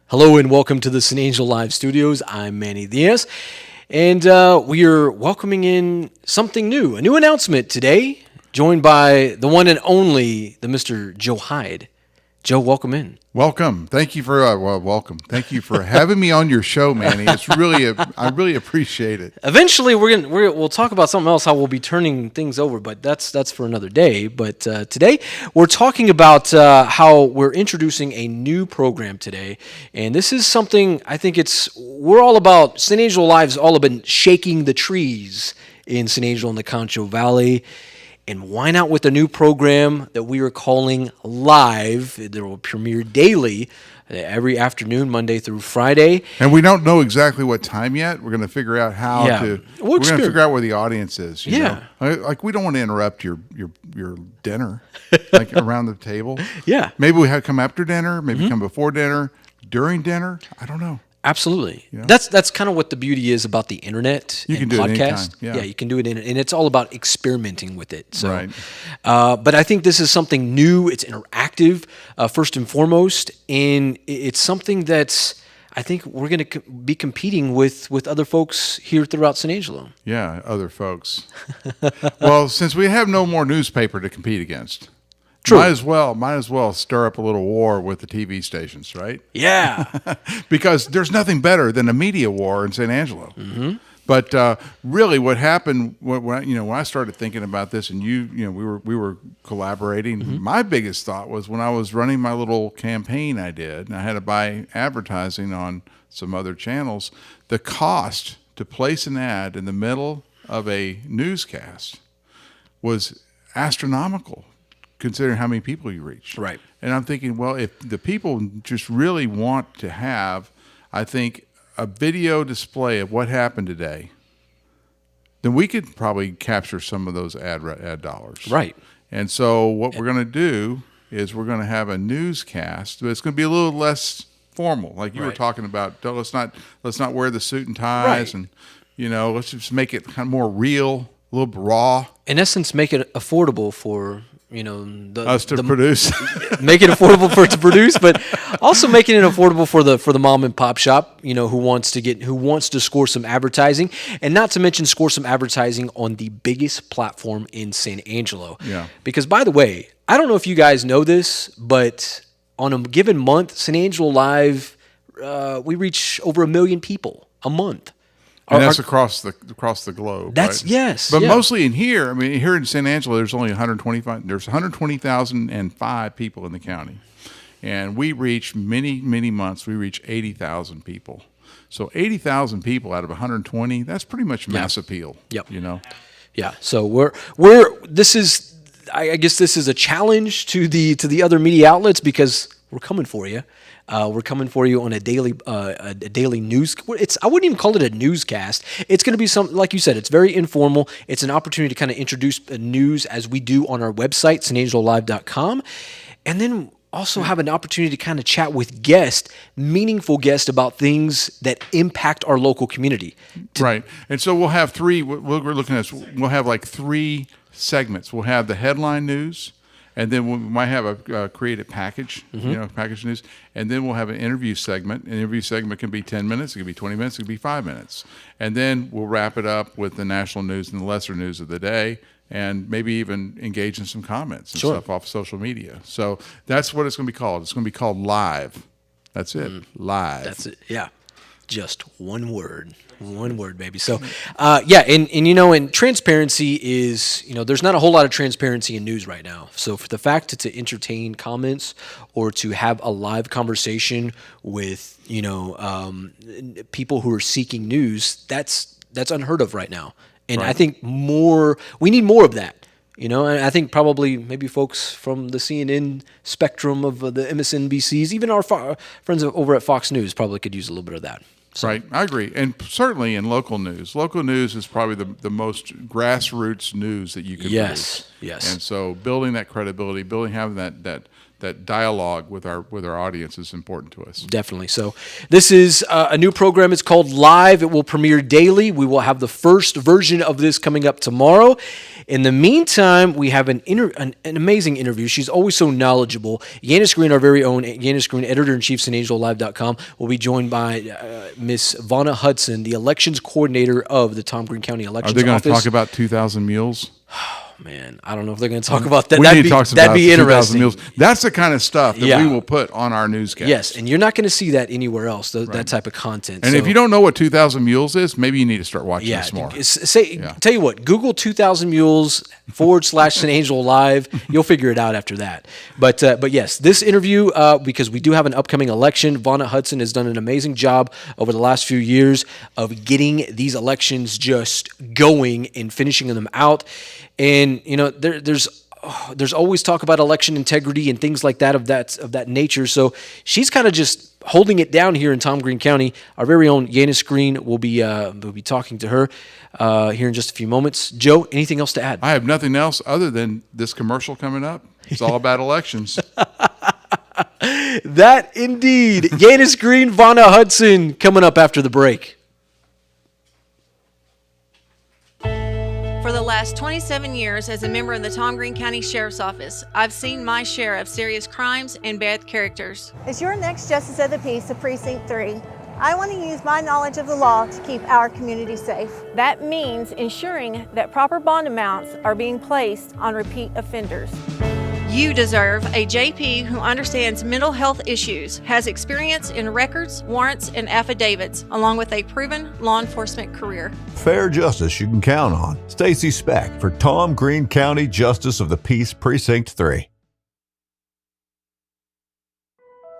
Hello and welcome to the San Angelo Live Studios. I'm Manny Diaz, and we are welcoming in something new, a new announcement today, joined by the one and only, the Mr. Joe Hyde. Joe, welcome in. Welcome. Thank you for welcome. Thank you for having me on your show, Manny. It's really I really appreciate it. Eventually, we'll talk about something else, how we'll be turning things over, but that's for another day. But today we're talking about how we're introducing a new program today, and this is something I think we're all about. San Angelo Live's all about shaking the trees in San Angelo and the Concho Valley. And why not with a new program that we are calling Live? It will premiere daily, every afternoon, Monday through Friday. And we don't know exactly what time yet. We're going to figure out how to. We're going to figure out where the audience is. You know? Like we don't want to interrupt your dinner, like around the table. Yeah. Maybe we have come after dinner. Maybe come before dinner, during dinner. I don't know. Absolutely. You know? That's kind of what the beauty is about the internet you and can do podcast. It anytime. You can do it and it's all about experimenting with it. So, right. But I think this is something new. It's interactive, first and foremost, and it's something that's I think we're going to be competing with other folks here throughout San Angelo. Yeah, other folks. Well, since we have no more newspaper to compete against. True. Might as well stir up a little war with the TV stations, right? Yeah. Because there's nothing better than a media war in San Angelo. Mm-hmm. But really, what happened when I started thinking about this, and we were collaborating. Mm-hmm. My biggest thought was when I was running my little campaign I did, and I had to buy advertising on some other channels. The cost to place an ad in the middle of a newscast was astronomical, considering how many people you reach. Right. And I'm thinking, well, if the people just really want to have, I think, a video display of what happened today, then we could probably capture some of those ad dollars. Right. And so what we're going to do is we're going to have a newscast, but it's going to be a little less formal, like you were talking about. Let's not wear the suit and ties, and let's just make it kind of more real, a little raw. In essence, make it affordable for us to produce, make it affordable for it to produce, but also making it affordable for the mom and pop shop, who wants to score some advertising, and not to mention score some advertising on the biggest platform in San Angelo. Yeah. Because by the way, I don't know if you guys know this, but on a given month, San Angelo Live, we reach over 1 million people a month. And that's across the globe. That's right? Yes, but mostly in here. I mean, here in San Angelo, there's only 125. There's 120,005 people in the county, and we reach many months. We reach 80,000 people. So 80,000 people out of 120. That's pretty much mass appeal. Yep. Yeah. So This is. I guess this is a challenge to the other media outlets because we're coming for you. We're coming for you on a daily news. I wouldn't even call it a newscast. It's going to be something, like you said, it's very informal. It's an opportunity to kind of introduce news as we do on our website, sanangelolive.com. And then also have an opportunity to kind of chat with meaningful guests about things that impact our local community. Right. And so we'll have three, what we're looking at, we'll have like 3 segments. We'll have the headline news. And then we might have a creative package, package news. And then we'll have an interview segment. An interview segment can be 10 minutes, it can be 20 minutes, it can be 5 minutes. And then we'll wrap it up with the national news and the lesser news of the day, and maybe even engage in some comments and stuff off social media. So that's what it's going to be called. It's going to be called Live. That's it, Live. That's it, yeah. Just one word, baby. So, and transparency is, there's not a whole lot of transparency in news right now. So for the fact to entertain comments or to have a live conversation with, people who are seeking news, that's unheard of right now. And I think we need more of that. And I think probably maybe folks from the CNN spectrum of the MSNBCs, even our friends over at Fox News probably could use a little bit of that. So. Right, I agree. And certainly in local news. Local news is probably the most grassroots news that you can produce. Yes. And so building that credibility, having that that dialogue with our audience is important to us. Definitely. So this is a new program. It's called Live. It will premiere daily. We will have the first version of this coming up tomorrow. In the meantime, we have an amazing interview. She's always so knowledgeable. Yanis Green, our very own Yanis Green, editor-in-chief, SanAngeloLive.com, will be joined by Miss Vona Hudson, the elections coordinator of the Tom Green County Elections Are they going to Office. talk about 2,000 mules? Man, I don't know if they're going to talk about that. We need to talk That'd about be 2,000 interesting. mules. That's the kind of stuff that Yeah. we will put on our newscast. Yes, and you're not going to see that anywhere else, that type of content. And So, if you don't know what 2,000 mules is, maybe you need to start watching this more. Tell you what, Google 2,000 Mules /San Angelo Live. You'll figure it out after that. But yes, this interview, because we do have an upcoming election, Vona Hudson has done an amazing job over the last few years of getting these elections just going and finishing them out. And you know, there's always talk about election integrity and things like that of that nature. So she's kind of just holding it down here in Tom Green County. Our very own Yanis Green will be talking to her here in just a few moments. Joe, anything else to add? I have nothing else other than this commercial coming up. It's all about elections. That indeed. Yanis Green, Vona Hudson coming up after the break. For the last 27 years as a member of the Tom Green County Sheriff's Office, I've seen my share of serious crimes and bad characters. As your next Justice of the Peace of Precinct 3, I want to use my knowledge of the law to keep our community safe. That means ensuring that proper bond amounts are being placed on repeat offenders. You deserve a JP who understands mental health issues, has experience in records, warrants, and affidavits, along with a proven law enforcement career. Fair justice you can count on. Stacy Speck for Tom Green County Justice of the Peace Precinct 3.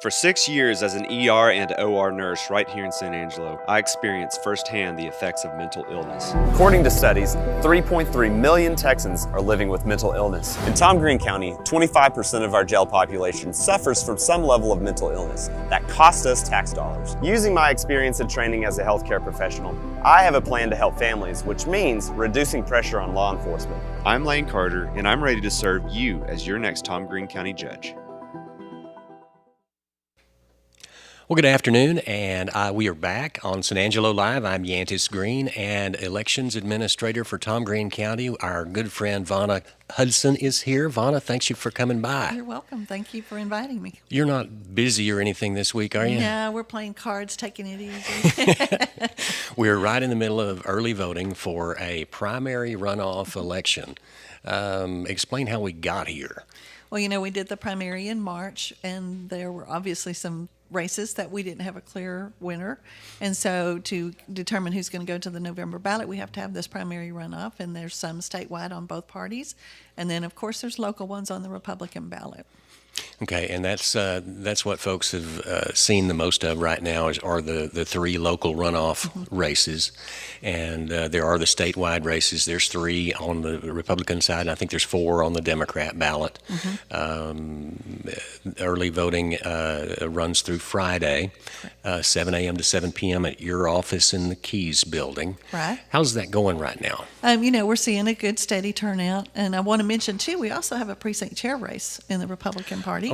For 6 years as an ER and OR nurse right here in San Angelo, I experienced firsthand the effects of mental illness. According to studies, 3.3 million Texans are living with mental illness. In Tom Green County, 25% of our jail population suffers from some level of mental illness that costs us tax dollars. Using my experience and training as a healthcare professional, I have a plan to help families, which means reducing pressure on law enforcement. I'm Lane Carter, and I'm ready to serve you as your next Tom Green County judge. Well, good afternoon, and we are back on San Angelo Live. I'm Yanis Green, and Elections Administrator for Tom Green County. Our good friend Vona Hudson is here. Vona, thanks you for coming by. You're welcome. Thank you for inviting me. You're not busy or anything this week, are you? No, we're playing cards, taking it easy. We're right in the middle of early voting for a primary runoff election. Explain how we got here. Well, you know, we did the primary in March, and there were obviously some races that we didn't have a clear winner. And so to determine who's going to go to the November ballot, we have to have this primary runoff, and there's some statewide on both parties. And then, of course, there's local ones on the Republican ballot. Okay, and that's what folks have seen the most of right now are the three local runoff races, and there are the statewide races. There's 3 on the Republican side, and I think there's 4 on the Democrat ballot. Early voting runs through Friday, 7 a.m. to 7 p.m. at your office in the Keys building. Right. How's that going right now? You know, we're seeing a good, steady turnout. And I want to mention, too, we also have a precinct chair race in the Republican Party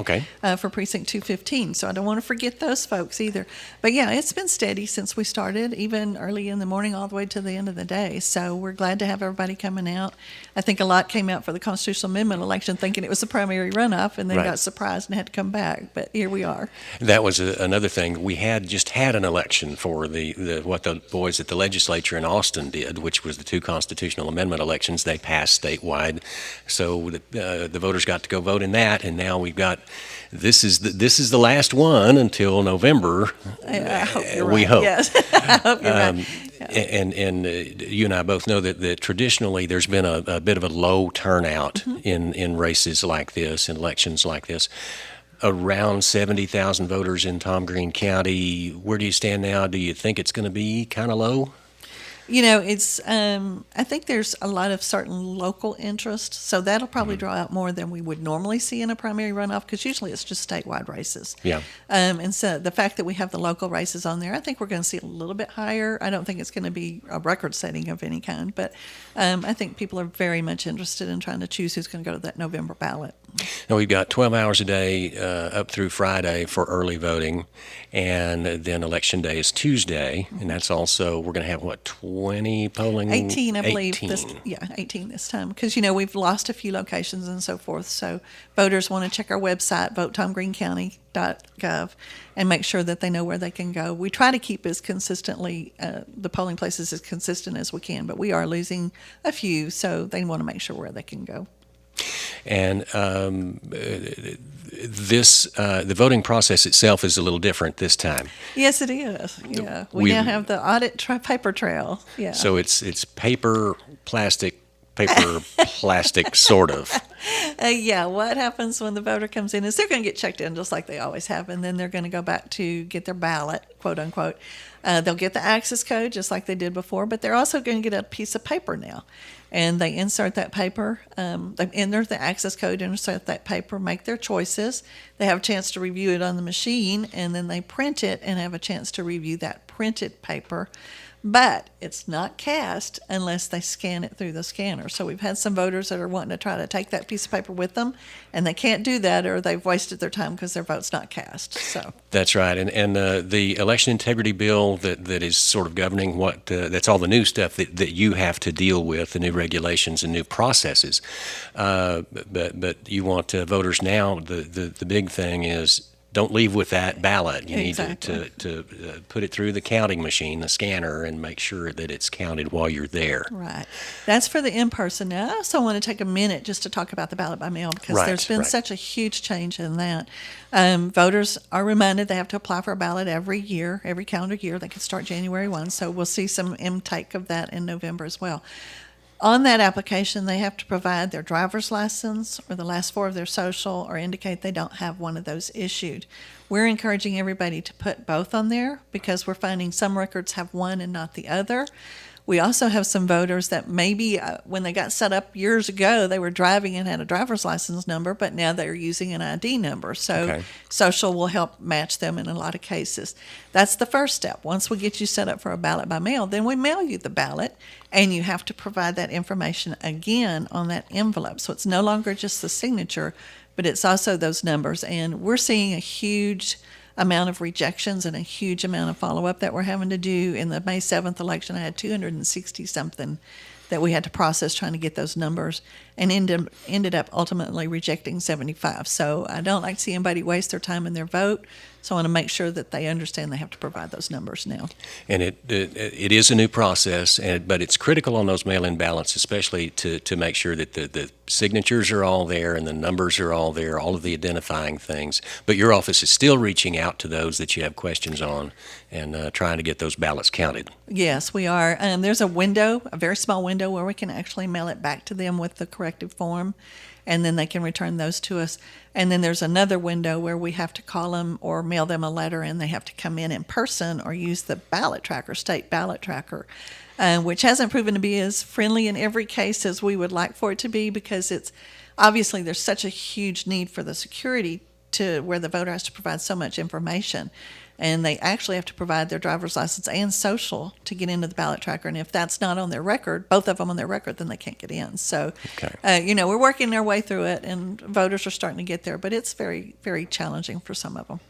for Precinct 215. So I don't want to forget those folks either. But, yeah, it's been steady since we started, even early in the morning all the way to the end of the day. So we're glad to have everybody coming out. I think a lot came out for the constitutional amendment election thinking it was the primary runoff, and then got surprised and had to come back. But here we are. That was another thing. We had just had an election for what the boys at the legislature in Austin did, which was the 2 constitutional amendment elections. They passed statewide, so the voters got to go vote in that. And now we've got this is the last one until November. I hope you're we right. hope. Yes, I hope you're right. And you and I both know that traditionally there's been a bit of a low turnout in races like this, in elections like this. Around 70,000 voters in Tom Green County. Where do you stand now? Do you think it's going to be kind of low? You know, it's. I think there's a lot of certain local interest, so that'll probably draw out more than we would normally see in a primary runoff, because usually it's just statewide races. Yeah. And so the fact that we have the local races on there, I think we're going to see a little bit higher. I don't think it's going to be a record setting of any kind, but I think people are very much interested in trying to choose who's going to go to that November ballot. Now, we've got 12 hours a day up through Friday for early voting, and then Election Day is Tuesday, and that's also, we're going to have, 20 polling? 18, I believe. 18. 18 this time. Because, we've lost a few locations and so forth. So voters want to check our website, votetomgreencounty.gov, and make sure that they know where they can go. We try to keep as consistently, the polling places as consistent as we can, but we are losing a few, so they want to make sure where they can go. And the voting process itself is a little different this time. Yes, it is. Yeah, we now have the audit paper trail. Yeah. So it's paper, plastic, sort of. Yeah, what happens when the voter comes in is they're going to get checked in just like they always have, and then they're going to go back to get their ballot, quote unquote. They'll get the access code just like they did before, but they're also going to get a piece of paper now. And they insert that paper, they enter the access code, insert that paper, make their choices. They have a chance to review it on the machine, and then they print it and have a chance to review that printed paper. But it's not cast unless they scan it through the scanner. So we've had some voters that are wanting to try to take that piece of paper with them, and they can't do that, or they've wasted their time because their vote's not cast. So that's right. And the election integrity bill that is sort of governing what that's all the new stuff that you have to deal with, the new regulations and new processes. But you want voters now. The big thing is, don't leave with that ballot. You Exactly. need to put it through the counting machine, the scanner, and make sure that it's counted while you're there. Right. That's for the in-person. Now, I also want to take a minute just to talk about the ballot by mail, because there's been such a huge change in that. Voters are reminded they have to apply for a ballot every year, every calendar year. They can start January 1, so we'll see some intake of that in November as well. On that application, they have to provide their driver's license or the last four of their social, or indicate they don't have one of those issued. We're encouraging everybody to put both on there, because we're finding some records have one and not the other. We also have some voters that maybe when they got set up years ago, they were driving and had a driver's license number, but now they're using an ID number. So social will help match them in a lot of cases. That's the first step. Once we get you set up for a ballot by mail, then we mail you the ballot, and you have to provide that information again on that envelope. So it's no longer just the signature, but it's also those numbers. And we're seeing a huge amount of rejections and a huge amount of follow-up that we're having to do. In the May 7th election, I had 260 something that we had to process trying to get those numbers, and ended up ultimately rejecting 75. So I don't like to see anybody waste their time in their vote. So I want to make sure that they understand they have to provide those numbers now. And it is a new process, but it's critical on those mail-in ballots, especially to make sure that the signatures are all there and the numbers are all there, all of the identifying things. But your office is still reaching out to those that you have questions on and trying to get those ballots counted. Yes, we are. There's a window, a very small window, where we can actually mail it back to them with the corrective form, and then they can return those to us. And then there's another window where we have to call them or mail them a letter, and they have to come in person or use the ballot tracker, state ballot tracker, which hasn't proven to be as friendly in every case as we would like for it to be, because it's obviously there's such a huge need for the security to where the voter has to provide so much information. And they actually have to provide their driver's license and social to get into the ballot tracker. And if that's not on their record, both of them on their record, then they can't get in. So, we're working our way through it, and voters are starting to get there. But it's very, very challenging for some of them.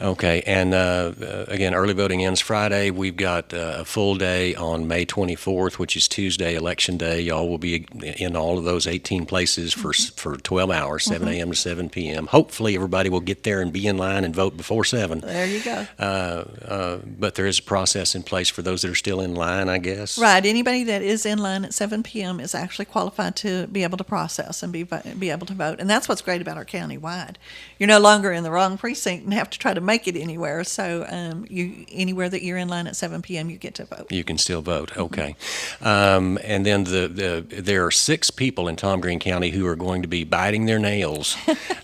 Okay, and again, early voting ends Friday. We've got a full day on May 24th, which is Tuesday, Election Day. Y'all will be in all of those 18 places for 12 hours, 7 a.m. to 7 p.m. Hopefully everybody will get there and be in line and vote before 7. There you go. But there is a process in place for those that are still in line, I guess. Right. Anybody that is in line at 7 p.m. is actually qualified to be able to process and be able to vote. And that's what's great about our county-wide. You're no longer in the wrong precinct and have to try to make it anywhere. So anywhere that you're in line at 7 p.m., you get to vote. You can still vote. Okay. And then there are 6 people in Tom Green County who are going to be biting their nails,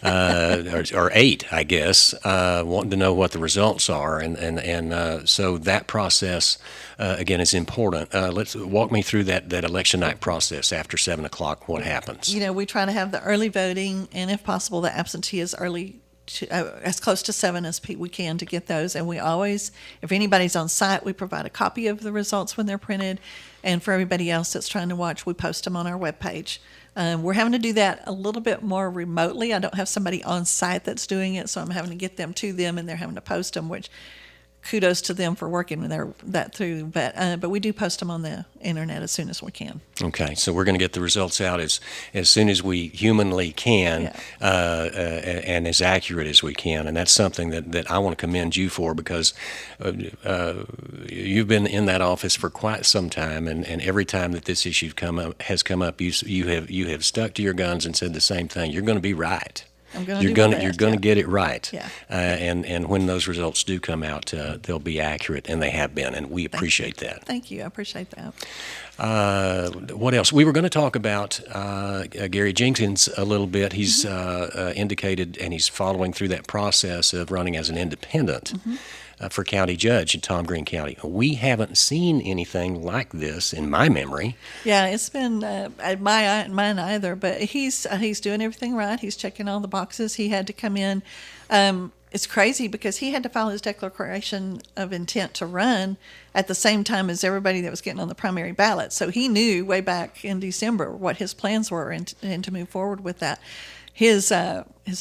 or 8, I guess, wanting to know what the results are. And so that process, again, is important. Let's walk me through that election night process after 7 o'clock. What happens? We try to have the early voting, and if possible, the absentee as early as close to 7 as we can to get those. And we always, if anybody's on site, we provide a copy of the results when they're printed. And for everybody else that's trying to watch, we post them on our webpage. We're having to do that a little bit more remotely. I don't have somebody on site that's doing it, so I'm having to get them to them, and they're having to post them, which kudos to them for working that through. But we do post them on the internet as soon as we can. Okay, so we're going to get the results out as soon as we humanly can, and as accurate as we can. And that's something that I want to commend you for, because you've been in that office for quite some time, and every time that this issue has come up, you have stuck to your guns and said the same thing. You're going to be right. You're going to get it right. Yeah. And when those results do come out, they'll be accurate, and they have been, and we appreciate that. Thank you. I appreciate that. What else? We were going to talk about Gary Jenkins a little bit. He's indicated, and he's following through that process of running as an independent for county judge in Tom Green County. We haven't seen anything like this in my memory. Yeah, it's been mine either. But he's doing everything right. He's checking all the boxes. He had to come in. It's crazy because he had to file his declaration of intent to run at the same time as everybody that was getting on the primary ballot. So he knew way back in December what his plans were and to move forward with that. His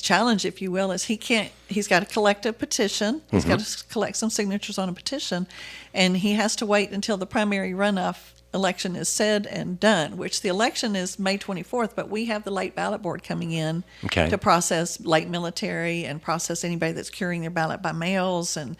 challenge, if you will, is he's got to collect a petition. He's got to collect some signatures on a petition, and he has to wait until the primary runoff election is said and done, which the election is May 24th, but we have the late ballot board coming in to process late military and process anybody that's curing their ballot by mails and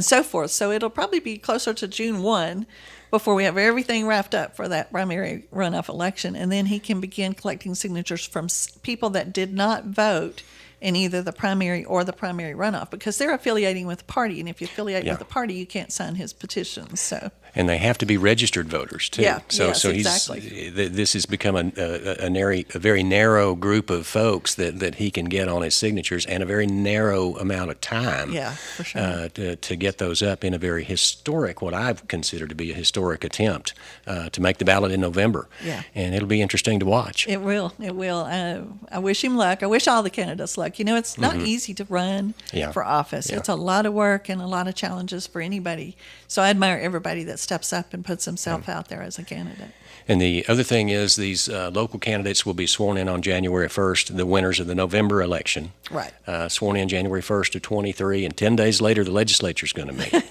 so forth. So it'll probably be closer to June 1 before we have everything wrapped up for that primary runoff election. And then he can begin collecting signatures from people that did not vote in either the primary or the primary runoff, because they're affiliating with the party. And if you affiliate with the party, you can't sign his petitions. So. And they have to be registered voters too. Yeah, so exactly. This has become a very narrow group of folks that he can get on his signatures, and a very narrow amount of time. Yeah, for sure. To get those up in a very historic, what I've considered to be a historic attempt to make the ballot in November. Yeah. And it'll be interesting to watch. It will. It will. I wish him luck. I wish all the candidates luck. You know, it's not easy to run for office. Yeah. It's a lot of work and a lot of challenges for anybody. So I admire everybody that steps up and puts himself out there as a candidate. And the other thing is these local candidates will be sworn in on January 1st, the winners of the November election. Right. Sworn in January 1st of 23, and 10 days later the legislature's going to meet.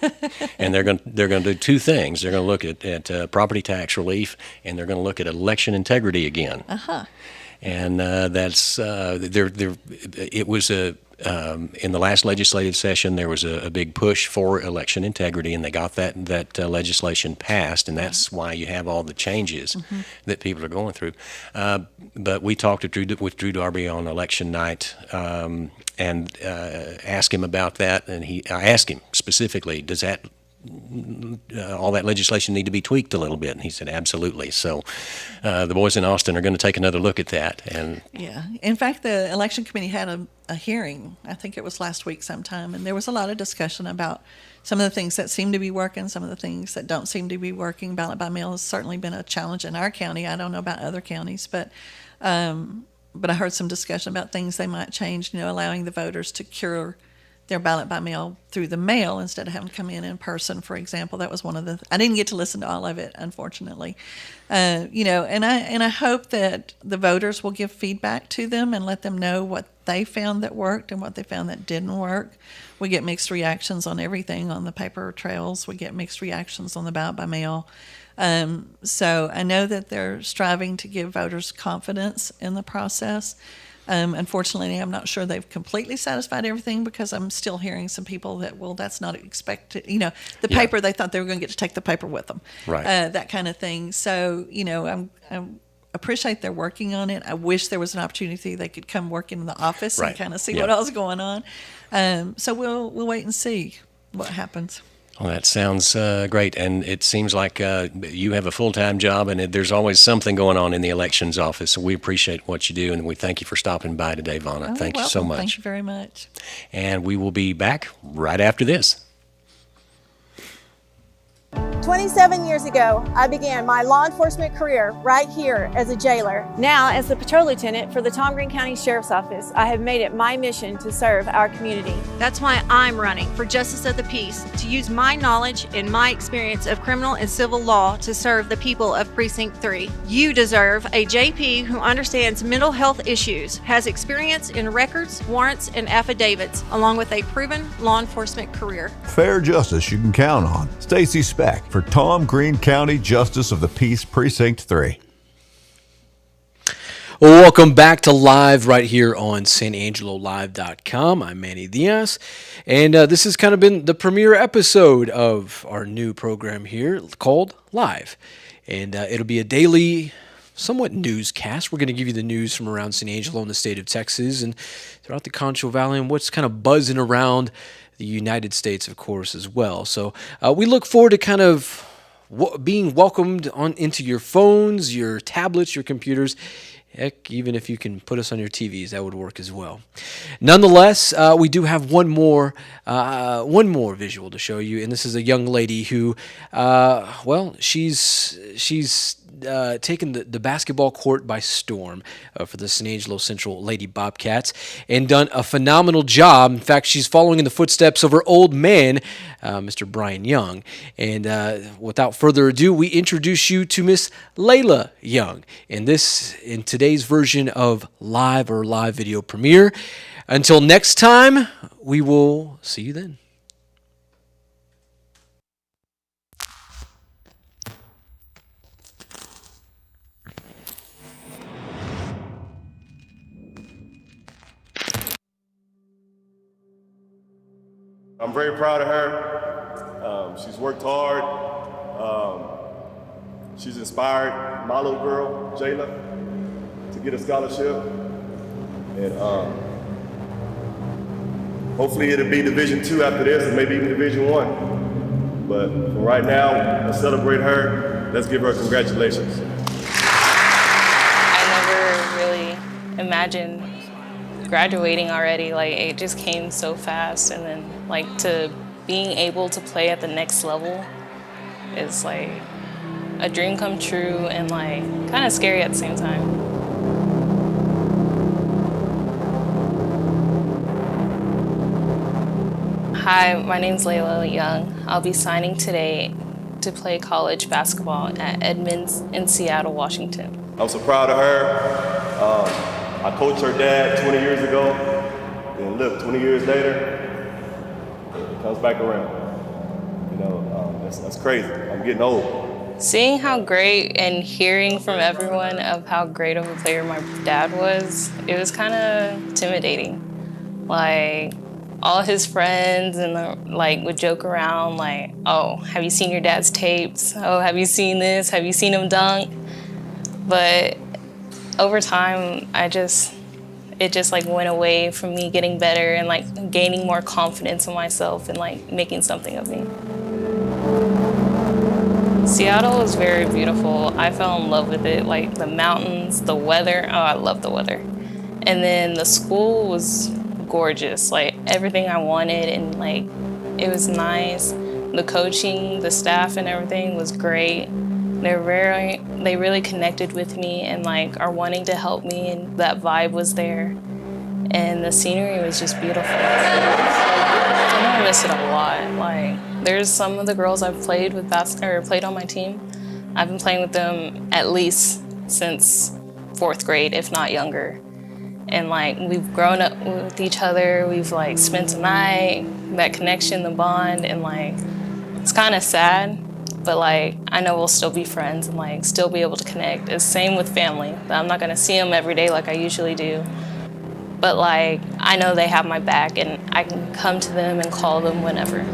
And they're going to do two things. They're going to look at property tax relief, and they're going to look at election integrity again. And that's it was in the last legislative session, there was a big push for election integrity, and they got that legislation passed, and that's why you have all the changes that people are going through. But we talked with Drew Darby on election night and asked him about that, and I asked him specifically, does that all that legislation need to be tweaked a little bit? And he said, absolutely. So the boys in Austin are going to take another look at that. And yeah, in fact, the election committee had a hearing, I think it was last week sometime, and there was a lot of discussion about some of the things that seem to be working, some of the things that don't seem to be working. Ballot by mail has certainly been a challenge in our county. I don't know about other counties, but I heard some discussion about things they might change, allowing the voters to cure their ballot by mail through the mail instead of having to come in person, for example. That was one of I didn't get to listen to all of it, unfortunately. And I hope that the voters will give feedback to them and let them know what they found that worked and what they found that didn't work. We get mixed reactions on everything on the paper trails. We get mixed reactions on the ballot by mail. So I know that they're striving to give voters confidence in the process. Unfortunately, I'm not sure they've completely satisfied everything, because I'm still hearing some people that, well, that's not expected. The paper, they thought they were going to get to take the paper with them. Right. That kind of thing. So, I appreciate they're working on it. I wish there was an opportunity they could come work in the office and kind of see what else is going on. So we'll wait and see what happens. Well, that sounds great, and it seems like you have a full-time job, and there's always something going on in the elections office. So we appreciate what you do, and we thank you for stopping by today, Vona. Thank you so much. Thank you very much. And we will be back right after this. 27 years ago, I began my law enforcement career right here as a jailer. Now, as the patrol lieutenant for the Tom Green County Sheriff's Office, I have made it my mission to serve our community. That's why I'm running for Justice of the Peace, to use my knowledge and my experience of criminal and civil law to serve the people of Precinct 3. You deserve a JP who understands mental health issues, has experience in records, warrants, and affidavits, along with a proven law enforcement career. Fair justice you can count on. Stacy Speck for Tom Green County Justice of the Peace Precinct 3. Well, welcome back to Live right here on SanAngeloLive.com. I'm Manny Diaz, and this has kind of been the premiere episode of our new program here called Live. And it'll be a daily, somewhat newscast. We're going to give you the news from around San Angelo and the state of Texas and throughout the Concho Valley and what's kind of buzzing around the United States, of course, as well. So we look forward to kind of being welcomed on into your phones, your tablets, your computers. Heck, even if you can put us on your TVs, that would work as well. Nonetheless, we do have one more visual to show you, and this is a young lady who, she's taken the basketball court by storm for the San Angelo Central Lady Bobcats and done a phenomenal job. In fact, she's following in the footsteps of her old man, Mr. Brian Young. And without further ado, we introduce you to Miss Layla Young in today's version of Live or Live Video Premiere. Until next time, we will see you then. I'm very proud of her. She's worked hard. She's inspired my little girl, Jayla, to get a scholarship. And hopefully it'll be Division II after this, and maybe even Division I. But for right now, let's celebrate her. Let's give her congratulations. I never really imagined graduating already. Like, it just came so fast, and then like to being able to play at the next level is like a dream come true and like kind of scary at the same time. Hi, my name's Layla Young. I'll be signing today to play college basketball at Edmonds in Seattle, Washington. I'm so proud of her. I coached her dad 20 years ago, and look, 20 years later, it comes back around. You know, that's crazy. I'm getting old. Seeing how great and hearing from everyone of how great of a player my dad was, it was kind of intimidating. Like, all his friends and would joke around like, oh, have you seen your dad's tapes? Oh, have you seen this? Have you seen him dunk? But over time, it just like went away from me getting better and like gaining more confidence in myself and like making something of me. Seattle is very beautiful. I fell in love with it, like the mountains, the weather. Oh, I love the weather. And then the school was gorgeous, like everything I wanted, and like it was nice. The coaching, the staff and everything was great. They really connected with me and like are wanting to help me, and that vibe was there. And the scenery was just beautiful. I'm gonna miss it a lot. Like, there's some of the girls I've played with played on my team. I've been playing with them at least since 4th grade, if not younger. And like we've grown up with each other. We've like spent the night, that connection, the bond, and like it's kind of sad. But like, I know we'll still be friends and like still be able to connect. It's same with family. I'm not gonna see them every day like I usually do. But like, I know they have my back and I can come to them and call them whenever.